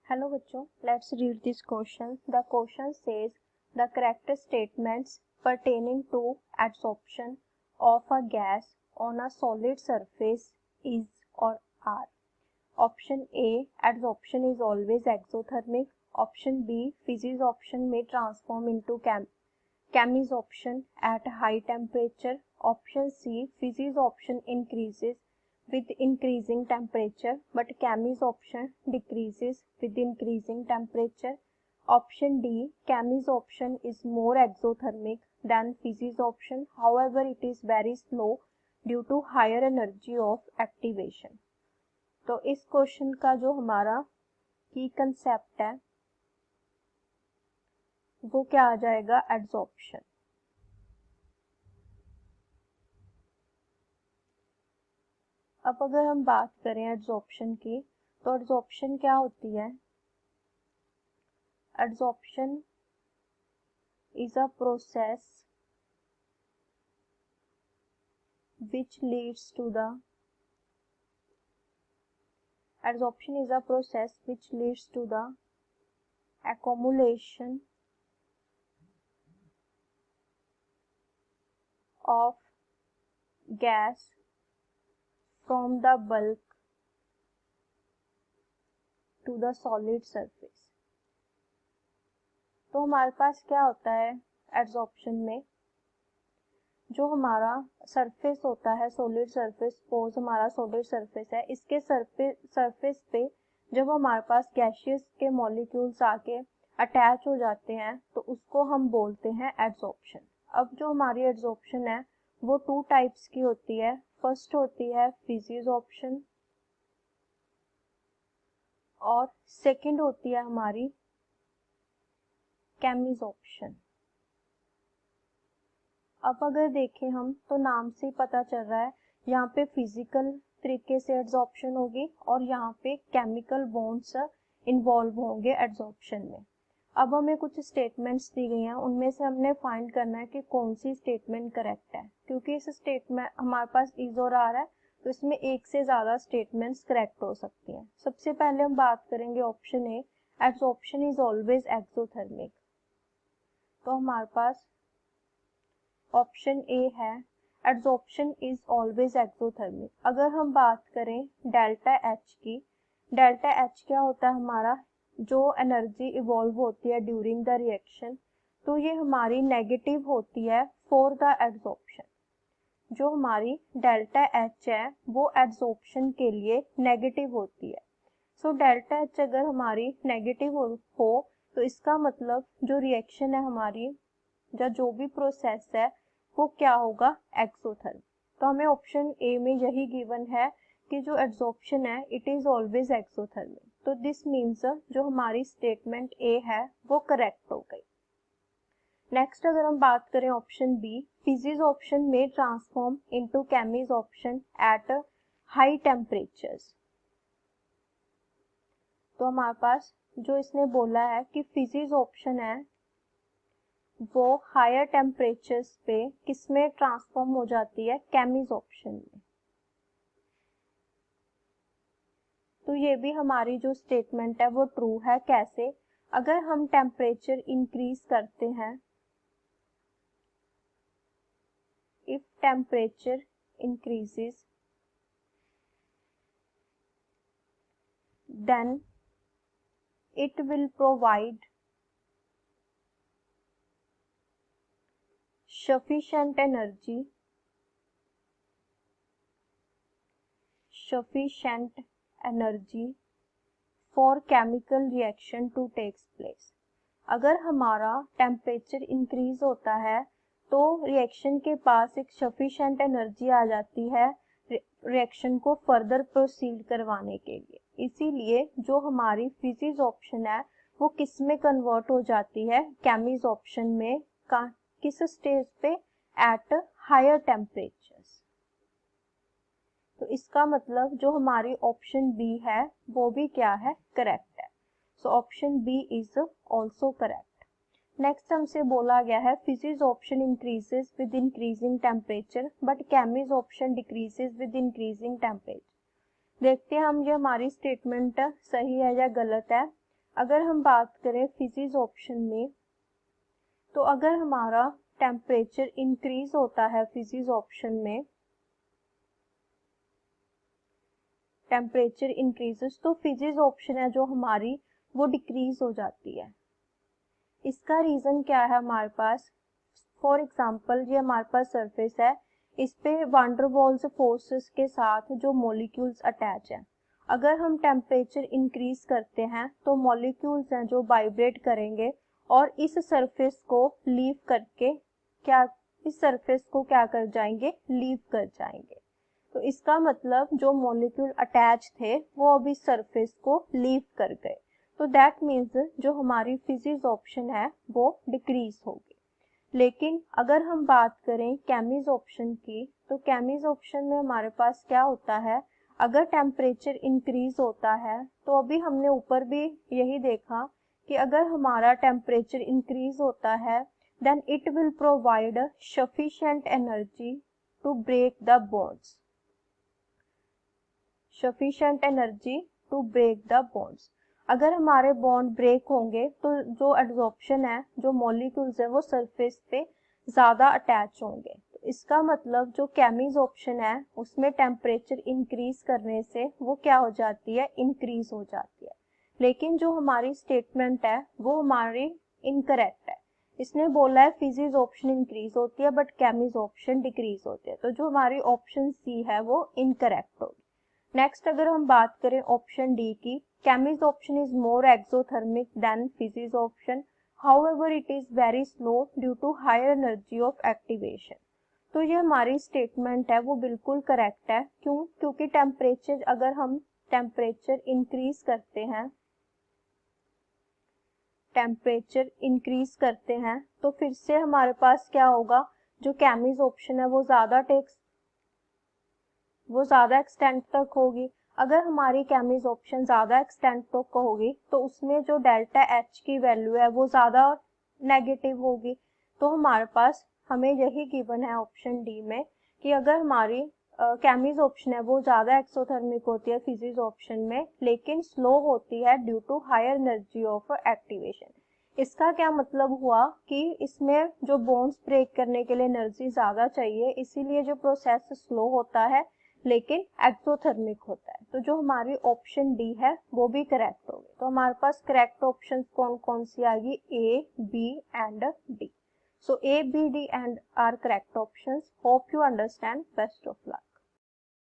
Hello बच्चों, let's read this question. The question says the correct statements pertaining to adsorption of a gas on a solid surface is or are. Option A, adsorption is always exothermic. Option B, physisorption may transform into chemisorption at high temperature. Option C, physisorption increases with increasing temperature but chemisorption decreases with increasing temperature. Option D, chemisorption is more exothermic than physisorption, however it is very slow due to higher energy of activation. तो इस question का जो हमारा की concept है वो क्या आ जाएगा, एडसॉर्प्शन। अब अगर हम बात करें एडसॉर्प्शन की, तो एडसॉर्प्शन क्या होती है? Adsorption is a process which leads to the adsorption is a process which leads to the accumulation of gas from the bulk to the solid surface। तो हमारे पास क्या होता है एडसॉर्प्शन में, जो हमारा सरफेस होता है सॉलिड सरफेस, सपोज हमारा सॉलिड सरफेस है, इसके सरफेस पे जब हमारे पास गैसियस के मॉलिक्यूल्स आके अटैच हो जाते हैं तो उसको हम बोलते हैं एडसॉर्प्शन। अब जो हमारी एडसॉर्प्शन है वो टू टाइप्स की होती है। फर्स्ट होती है फिजिसॉर्प्शन और सेकंड होती है हमारी केमिसॉर्प्शन। अब अगर देखें हम तो नाम से पता चल रहा है यहाँ पे फिजिकल तरीके से एडसॉर्प्शन होगी और यहाँ पे केमिकल बॉन्ड्स इन्वॉल्व होंगे एडसॉर्प्शन में। अब हमें कुछ स्टेटमेंट्स दी गई हैं, उनमें से हमने फाइंड करना है कि कौन सी स्टेटमेंट करेक्ट है। क्योंकि इस स्टेटमेंट हमारे पास इज और आर है तो इसमें एक से ज़्यादा स्टेटमेंट्स करेक्ट हो सकती हैं। सबसे पहले हम बात करेंगे option A, adsorption is always exothermic. तो हमारे पास ऑप्शन ए है एडसॉर्प्शन इज ऑलवेज एक्सोथर्मिक। अगर हम बात करें डेल्टा एच की, डेल्टा एच क्या होता है हमारा, जो एनर्जी इवॉल्व होती है ड्यूरिंग द रिएक्शन, तो ये हमारी नेगेटिव होती है फॉर द एडसॉर्प्शन। जो हमारी डेल्टा एच है वो एडसॉर्प्शन के लिए नेगेटिव होती है। सो डेल्टा एच अगर हमारी नेगेटिव हो तो इसका मतलब जो रिएक्शन है हमारी या जो भी प्रोसेस है वो क्या होगा, एक्सोथर्मिक। तो हमें ऑप्शन ए में यही गिवन है कि जो एडसॉर्प्शन है इट इज ऑलवेज एक्सोथर्मिक। तो दिस मीन्स जो हमारी स्टेटमेंट ए है वो करेक्ट हो गई। नेक्स्ट अगर हम बात करें ऑप्शन बी, फिजिसॉर्प्शन में transform into chemisorption at high temperatures. तो हमारे पास जो इसने बोला है कि फिजिसॉर्प्शन है वो हायर टेम्परेचर्स पे किसमें ट्रांसफॉर्म हो जाती है, केमिसॉर्प्शन में। तो ये भी हमारी जो स्टेटमेंट है वो ट्रू है। कैसे? अगर हम टेम्परेचर इंक्रीज करते हैं, if temperature increases then it will provide sufficient energy for chemical reaction to takes place। अगर हमारा टेम्परेचर इंक्रीज होता है तो रिएक्शन के पास एक सफिशिएंट एनर्जी आ जाती है रिएक्शन को फर्दर प्रोसीड करवाने के लिए। इसीलिए जो हमारी फिजिसॉर्प्शन है वो किस में कन्वर्ट हो जाती है, केमिसॉर्प्शन में। किस स्टेज पे, एट हायर टेम्परेचर्स। तो इसका मतलब जो हमारी ऑप्शन बी है वो भी क्या है, करेक्ट है। So option B is also correct. Next हमसे बोला गया है physisorption increases with increasing temperature but chemisorption decreases with increasing temperature. देखते हैं हम ये हमारी स्टेटमेंट सही है या गलत है। अगर हम बात करें फिजिक्स ऑप्शन में, तो अगर हमारा टेम्परेचर इंक्रीज होता है फिजिक्स ऑप्शन में, टेम्परेचर इंक्रीजेस, तो फिजिक्स ऑप्शन है जो हमारी वो डिक्रीज हो जाती है। इसका रीजन क्या है हमारे पास, फॉर एग्जांपल ये हमारे पास सरफेस है, इस पे वांडरवॉल्स फोर्सेस के साथ जो मॉलिक्यूल्स अटैच हैं, अगर हम टेम्परेचर इंक्रीज करते हैं तो मॉलिक्यूल्स हैं जो वाइब्रेट करेंगे और इस सरफेस को लीव करके इस सरफेस को क्या कर जाएंगे, लीव कर जाएंगे। तो इसका मतलब जो मॉलिक्यूल अटैच थे वो अभी सरफेस को लीव कर गए, तो दैट मीन्स जो हमारी फिजिक्स ऑप्शन है वो डिक्रीज होगी। लेकिन अगर हम बात करें केमिज ऑप्शन की, तो केमिज ऑप्शन में हमारे पास क्या होता है, अगर टेम्परेचर इंक्रीज होता है, तो अभी हमने ऊपर भी यही देखा कि अगर हमारा टेम्परेचर इंक्रीज होता है then it will provide sufficient energy to break the bonds, sufficient energy to break the bonds. अगर हमारे बॉन्ड ब्रेक होंगे तो जो एब्जॉर्प्शन है, जो मॉलिक्यूल्स है वो सरफेस पे ज़्यादा अटैच होंगे। तो इसका मतलब जो केमिज ऑप्शन है उसमें टेम्परेचर इंक्रीज करने से वो क्या हो जाती है, इंक्रीज हो जाती है। लेकिन जो हमारी स्टेटमेंट है वो हमारी इनकरेक्ट है। इसने बोला है फिजिक्स ऑप्शन इंक्रीज होती है बट केमिज ऑप्शन डिक्रीज होती है, तो जो हमारी ऑप्शन सी है वो इनकरेक्ट होगी। नेक्स्ट अगर हम बात करें ऑप्शन डी की, chemisorption is more exothermic than physisorption, however it is very slow due to higher energy of activation. तो ये हमारी स्टेटमेंट है वो बिल्कुल करेक्ट है। क्यों? क्योंकि टेम्परेचर, अगर हम टेम्परेचर इंक्रीज करते हैं, टेम्परेचर इंक्रीज करते हैं तो फिर से हमारे पास क्या होगा, जो केमिज ऑप्शन है वो ज़्यादा एक्सटेंट तक होगी। अगर हमारी केमिज ऑप्शन ज़्यादा एक्सटेंट तक होगी तो उसमें जो डेल्टा एच की वैल्यू है वो ज़्यादा नेगेटिव होगी। तो हमारे पास हमें यही गिवन है ऑप्शन डी में कि अगर हमारी केमिज ऑप्शन है वो ज़्यादा एक्सोथर्मिक होती है फिजिक्स ऑप्शन में, लेकिन स्लो होती है due to higher energy of activation. इसका क्या मतलब हुआ कि इसमें जो बॉन्ड्स ब्रेक करने के लिए एनर्जी ज़्यादा चाहिए, इसीलिए जो प्रोसेस स्लो होता है लेकिन एक्सोथर्मिक होता है। तो जो हमारी ऑप्शन डी है वो भी करेक्ट होगी। तो हमारे पास करेक्ट ऑप्शन कौन कौन सी आएगी, A, B and D. So A, B, D and are correct options. Hope you understand. Best of luck.